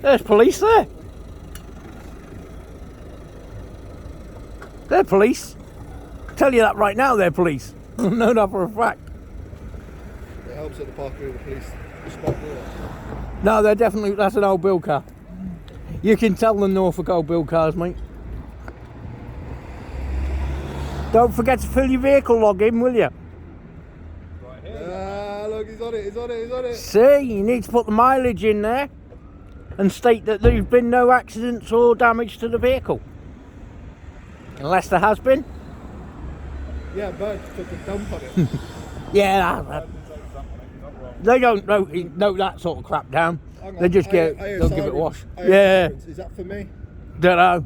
There's police there. They're police. Tell you that right now, they're police. I know that for a fact. It helps at the park with the police spot. No, they're definitely, that's an old Bill car. You can tell the Norfolk old Bill cars, mate. Don't forget to fill your vehicle log in, will you? Right here. Look, he's on it. See, you need to put the mileage in there and state that there's been no accidents or damage to the vehicle. Unless there has been. Yeah, bird took a dump on it. Yeah, they don't note that sort of crap down. They just they'll give it a wash. Yeah. Is that for me? Don't know.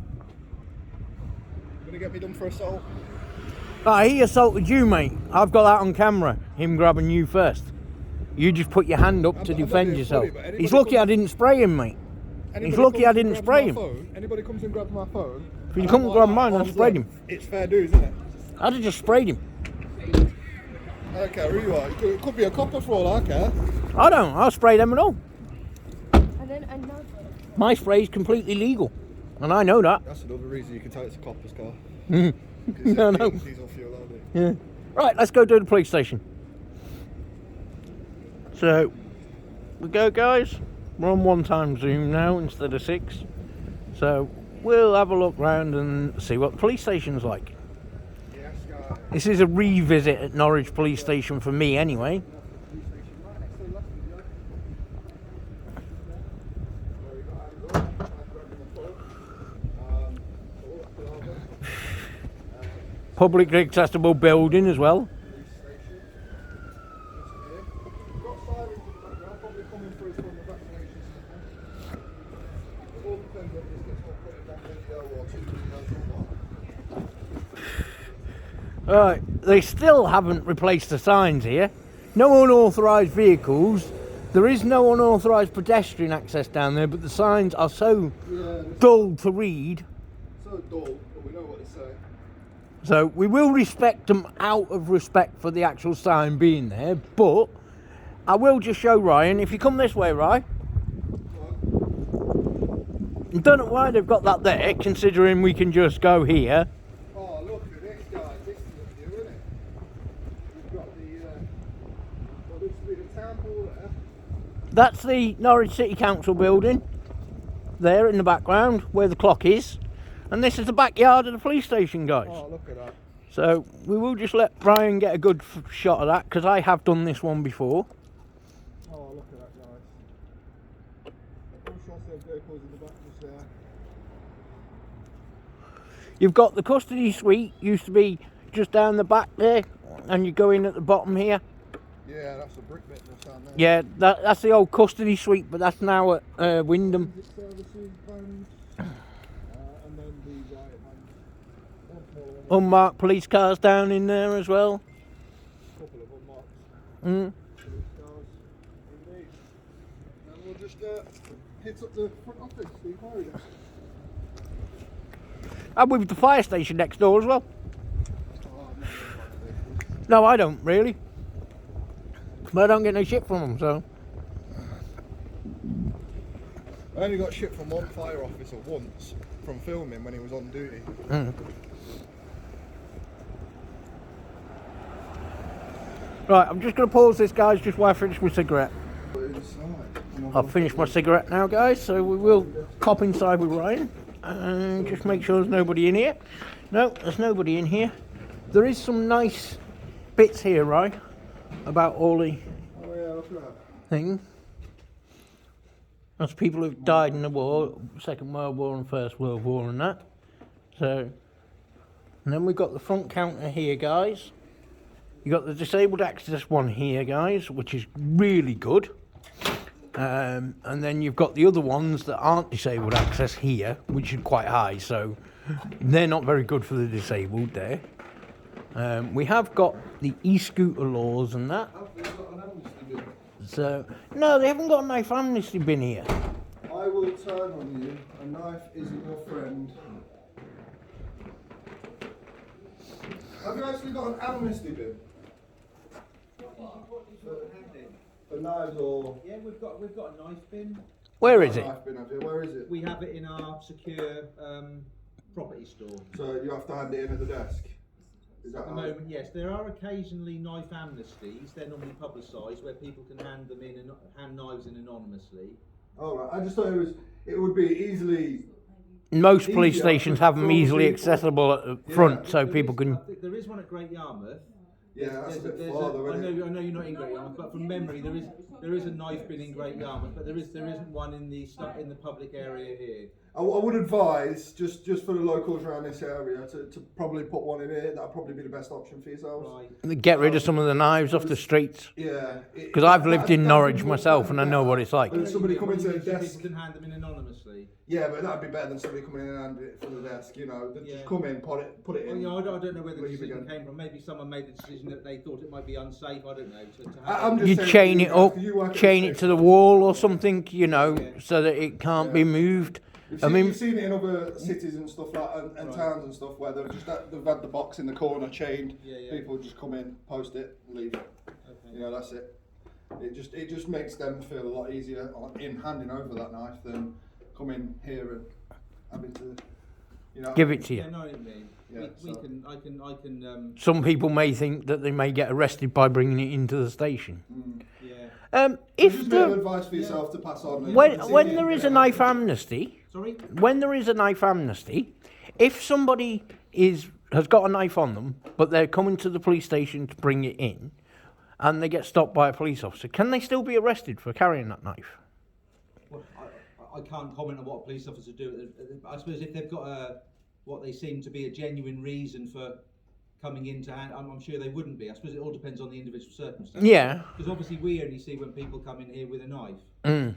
Gonna get me done for assault? He assaulted you, mate. I've got that on camera. Him grabbing you first. You just put your hand up to defend yourself. He's lucky I didn't spray him, mate. He's lucky I didn't spray him. Anybody comes and grabs my phone. If you come and grab mine, I sprayed him. It's fair dues, isn't it? I'd have just sprayed him. I don't care who you are. It could be a copper for all I care. I don't. I'll spray them and all. And then another. My spray is completely legal, and I know that. That's another reason you can tell it's a copper's car. No. Diesel fuel, aren't it? Yeah. Right, let's go to the police station. So, we go, guys. We're on 1 time zoom now instead of 6. So, we'll have a look round and see what the police station's like. Yes, guys. This is a revisit at Norwich Police Station for me, anyway. Publicly accessible building as well. Right, they still haven't replaced the signs here. No unauthorised vehicles. There is no unauthorised pedestrian access down there, but the signs are so dull to read. So dull, but we know what they say. So we will respect them out of respect for the actual sign being there, but I will just show Ryan. If you come this way, Ryan. I don't know why they've got that there, considering we can just go here. Oh, look at this, guys. This is a view, isn't it? We've got the, what looks to be the town hall there. That's the Norwich City Council building, there in the background, where the clock is. And this is the backyard of the police station, guys. Oh, look at that. So we will just let Brian get a good shot of that, because I have done this one before. Oh, look at that, guys. I'm sure there's vehicles in the back just there. You've got the custody suite, used to be just down the back there, and you go in at the bottom here. Yeah, that's a brick bit that's down there. Yeah, that's the old custody suite, but that's now at Wyndham. Services, vans, and then the right hand. Unmarked police cars down in there as well. A couple of unmarked police cars. Indeed. And we'll just hit up the front office, the inquiry desk. And with the fire station next door as well. No, I don't really. But I don't get no shit from them, so. I only got shit from one fire officer once from filming when he was on duty. Right, I'm just going to pause this, guys, just while I finish my cigarette. I've finished my cigarette now, guys, so we will cop inside with Ryan and just make sure there's nobody in here. No, there's nobody in here. There is some nice bits here, right, about all the things. That's people who've died in the war, Second World War and First World War and that. So, and then we've got the front counter here, guys. You got the disabled access one here, guys, which is really good. And then you've got the other ones that aren't disabled access here, which is quite high, so they're not very good for the disabled there. We have got the e-scooter laws and that. So, no, they haven't got a knife amnesty bin here. I will turn on you. A knife isn't your friend. Have you actually got an amnesty bin? For knives or? Yeah, we've got a knife bin. Where is it? Knife bin, have you? Where is it? We have it in our secure property store. So you have to hand it in at the desk? Is that At the moment, yes. There are occasionally knife amnesties. They're normally publicised where people can hand them in and hand knives in anonymously. Oh, right. I just thought it would be easily... Most police Easier stations for- have them for easily people. accessible at the front, so There people is- can. I think there is one at Great Yarmouth. Yeah, that's a bit There's farther, I isn't it? know you're not in Great Yarmouth, but from memory there is a knife bin in Great Yarmouth, but there isn't one in the public area here. I would advise, just for the locals around this area, to probably put one in here. That'd probably be the best option for yourselves. Right. Get rid of some of the knives off the streets. Yeah. Because I've lived in Norwich myself and I know what it's like. When somebody come into the People desk... can hand them in anonymously. Yeah, but that'd be better than somebody coming in and handing it from the desk, you know. Yeah. Just come in, put it in. Well, yeah, I don't know where the leave decision again. came from. Maybe someone made the decision that they thought it might be unsafe. I don't know. To I'm have just You saying chain to it you up, guys, you work at chain the it to the wall or something, you know, Yeah. so that it can't be moved. You've seen it in other cities and stuff like and Right. towns and stuff where they've had the box in the corner chained. Yeah. People just come in, post it, leave. Okay. You know, that's it. It just makes them feel a lot easier in handing over that knife than coming here and having to, you know. Give it to you. Yeah, I know what you mean. Yeah, we so- can. I can. Some people may think that they may get arrested by bringing it into the station. Yeah. If Just a bit of the, advice for yourself to pass on. when there is a knife amnesty, Sorry. when there is a knife amnesty, if somebody has got a knife on them, but they're coming to the police station to bring it in, and they get stopped by a police officer, can they still be arrested for carrying that knife? Well, I can't comment on what a police officer do. I suppose if they've got what they seem to be a genuine reason for coming into hand, I'm sure they wouldn't be. I suppose it all depends on the individual circumstances. Yeah. Because obviously we only see when people come in here with a knife. Mm.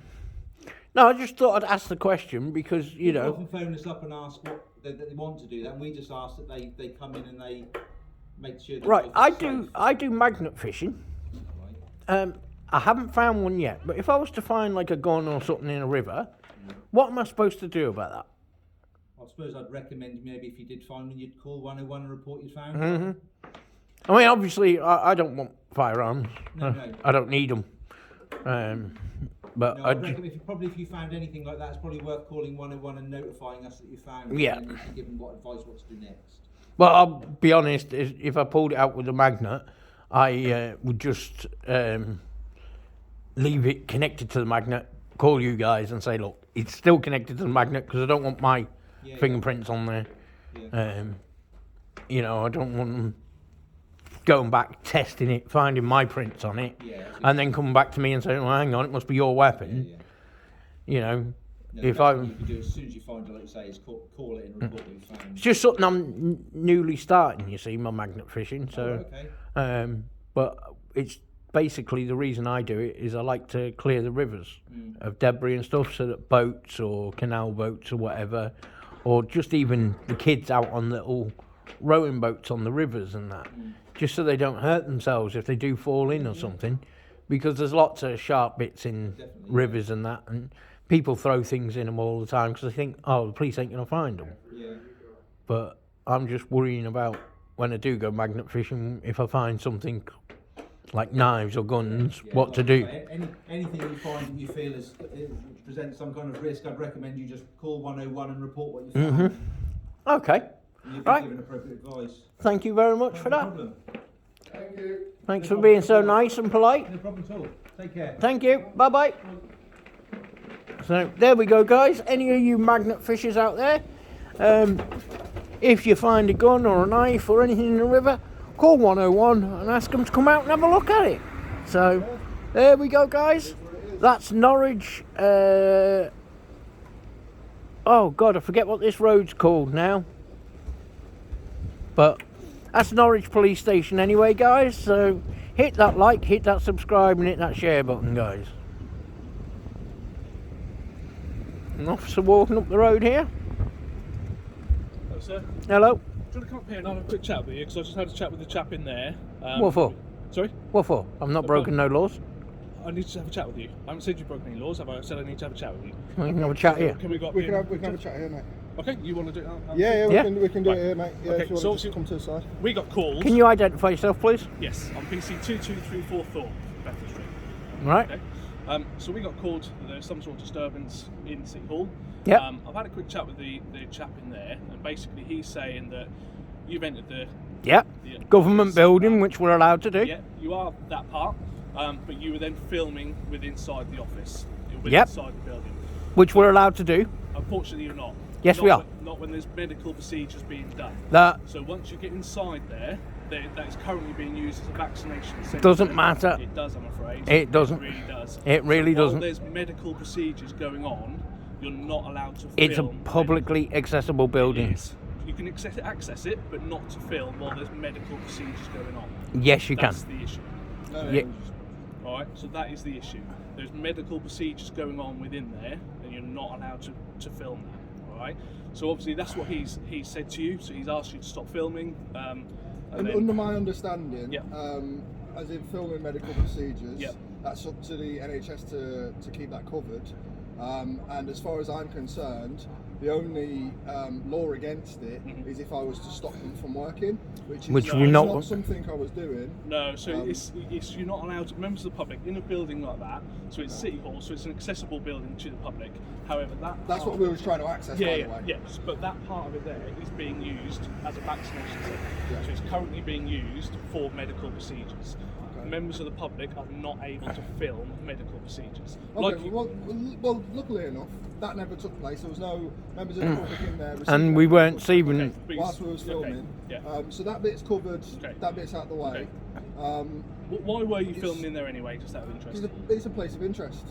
No, I just thought I'd ask the question because, you People know, often phone us up and ask what that they want to do that, and we just ask that they come in and they make sure. The right, knife is safe. I do magnet fishing. Right. I haven't found one yet, but if I was to find like a gun or something in a river, what am I supposed to do about that? I suppose I'd recommend maybe if you did find one, you'd call 101 and report you found Mm-hmm. one. I mean, obviously, I don't want firearms. No. I don't need them. But No, I I'd recommend if you found anything like that, it's probably worth calling 101 and notifying us that you found it. Yeah. And then you can give them what advice what to do next. well, I'll be honest. If I pulled it out with a magnet, I would just leave it connected to the magnet. Call you guys and say, look, it's still connected to the magnet because I don't want my Yeah, fingerprints on there. Yeah. You know, I don't want them going back, testing it, finding my prints on it, Yeah, that's and then coming back to me and saying, well, hang on, it must be your weapon. Yeah. You know, No, if the I... best thing you can do as soon as you find it, like you say, is call it and report what you found. It's just something I'm newly starting, you see, my magnet fishing, so... Okay. But it's basically the reason I do it is I like to clear the rivers of debris and stuff so that boats or canal boats or whatever, or just even the kids out on little rowing boats on the rivers and that, just so they don't hurt themselves if they do fall in or something, because there's lots of sharp bits in Definitely, rivers and that, and people throw things in them all the time because they think, oh, the police ain't going to find them. Yeah. But I'm just worrying about when I do go magnet fishing, if I find something like knives or guns, Yeah, what like to I do. say, anything you find that you feel presents some kind of risk, I'd recommend you just call 101 and report what you found. Okay, And you'll be Right. given appropriate advice. thank you very much for No that. problem. Thank you. Thanks for being so nice and polite. No problem at all. Take care. Thank you. Bye bye. So there we go, guys. Any of you magnet fishers out there, if you find a gun or a knife or anything in the river, call 101 and ask them to come out and have a look at it. So there we go, guys. That's Norwich. Oh God, I forget what this road's called now. But that's Norwich Police Station anyway, guys. So hit that like, hit that subscribe, and hit that share button, guys. An officer walking up the road here. Hello, sir. Hello. Do you want to come up here and have a quick chat with you? Because I just had a chat with the chap in there. What for? Sorry? What for? I've not broken no laws. I need to have a chat with you. I haven't said you've broken any laws, have I? I said I need to have a chat with you. We can have a chat here. Can we go up We here? can have a chat here, mate. Okay, you want to do it? Yeah, Yeah. we can do Right. it here, mate. Yeah, Okay, if you so want to obviously- just come to the side. We got calls. Can you identify yourself, please? Yes, on PC 2234 Thorpe, Bethel Street. Right. Okay. So we got called that there's some sort of disturbance in City Hall. Yep. I've had a quick chat with the chap in there, and basically he's saying that you've entered the Yep. Government building, which we're allowed to do. Yeah, you are that part, but you were then filming with inside the office, with Yep. inside the building. Which we're allowed to do. Unfortunately, you're not. Yes, we are. Not when there's medical procedures being done. That So once you get inside there, that is currently being used as a vaccination centre. doesn't matter. It does, I'm afraid. It doesn't. It really does. It really So while doesn't. there's medical procedures going on, you're not allowed to film. It's a publicly accessible building. It is. You can access it, but not to film while there's medical procedures going on. Yes, you can. That's the issue. Yeah. Alright, so that is the issue. There's medical procedures going on within there, and you're not allowed to film that. Alright? So obviously that's what he's said to you, so he's asked you to stop filming. And then- under my understanding, Yeah. as in filming medical procedures, Yeah. that's up to the NHS to keep that covered. And as far as I'm concerned, the only law against it is if I was to stop them from working, which is we're not- something I was doing. No, so it's you're not allowed to, members of the public in a building like that. So it's City Hall, so it's an accessible building to the public. However, That's what we were trying to access, by the way. Yes, but that part of it there is being used as a vaccination centre. So it's currently being used for medical procedures. Okay. Members of the public are not able to film medical procedures. Okay, well, luckily enough, that never took place. There was no members of the public in there. receiving And we medical weren't treatment even. but whilst we was filming. Okay, yeah. So that bit's covered. Okay. That bit's out the way. Why were you filming in there anyway? Just out of interest. It's a place of interest.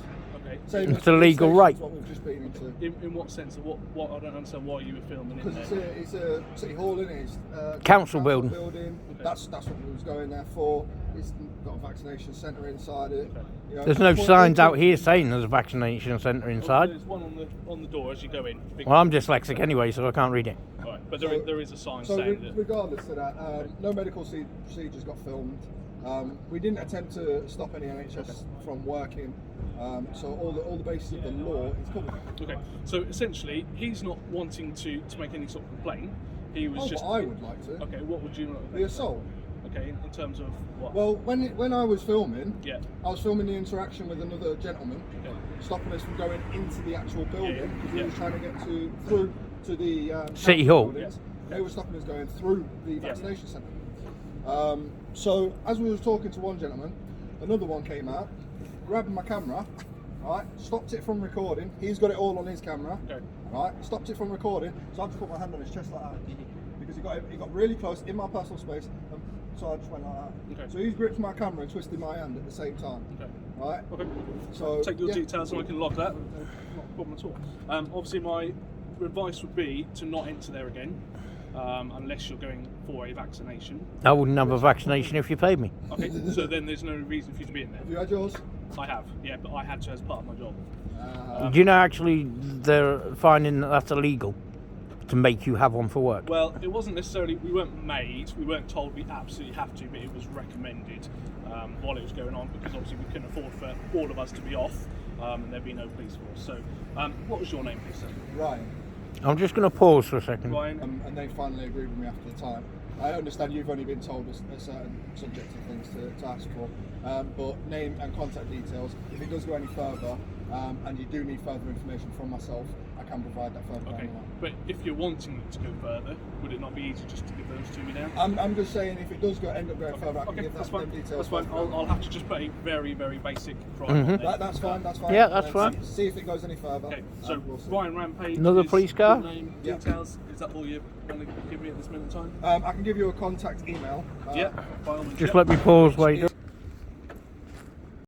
Okay. Same It's as a police legal stations, right. What we've just been into. In what sense? What I don't understand why you were filming in Because there. it's a City Hall, isn't it? It's Council building. Okay. That's what we was going there for. It's got a vaccination centre inside it. Okay. You know, There's no point- signs out here saying there's a vaccination centre Oh, inside. there's one on the door as you go in. Big- Well, I'm dyslexic anyway, so I can't read it. Right, but So- there is a sign So saying that. regardless of that, no medical procedures got filmed. We didn't attempt to stop any NHS from working. So all the basis of the law is covered. Okay, so essentially, he's not wanting to make any sort of complaint. He was Oh, just. but I would like to. Okay, what would you like? The assault. Okay, in terms of what? Well, when I was filming, Yeah. I was filming the interaction with another gentleman, Okay. stopping us from going into the actual building Yeah, because yeah. we were trying to get through to the City council Hall. buildings. Yeah. They were stopping us going through the vaccination centre. So as we was talking to one gentleman, another one came out, grabbed my camera, right, stopped it from recording. He's got it all on his camera, Okay. right, stopped it from recording. So I just put my hand on his chest like that because he got really close in my personal space, and so I just went like that. Okay. So he's gripped my camera and twisted my hand at the same time, Okay. right? Okay. So Take your yeah. details and I can log that. Not a problem at all. Obviously, my advice would be to not enter there again, unless you're going for a vaccination. I wouldn't have a vaccination if you paid me. Okay. So then there's no reason for you to be in there. Have you had yours? I have, yeah, but I had to as part of my job. Do you know actually they're finding that that's illegal to make you have one for work? Well, it wasn't necessarily, we weren't weren't told we absolutely have to, but it was recommended while it was going on, because obviously we couldn't afford for all of us to be off, and there'd be no police force. So, what was your name, please, sir? Ryan. I'm just going to pause for a second. Ryan? And they finally agreed with me after the time. I understand you've only been told a certain subjective things to ask for, but name and contact details. If it does go any further, and you do need further information from myself, I can provide that further. Okay, down the line. but if you're wanting it to go further, would it not be easy just to give those to me now? I'm just saying, if it does end up going further, I can Okay, give that's them fine. details. That's fine. further. I'll have to just put a very, very basic price Mhm. on there. That's fine. That's fine. Yeah, that's And fine. See if it goes any further. Okay, so we'll see. Ryan Rampage. Another is police car? your name, Yeah. details. Is that all you want to give me at this minute in time? I can give you a contact email. Yeah, by all means. Just yeah. let me pause while you do.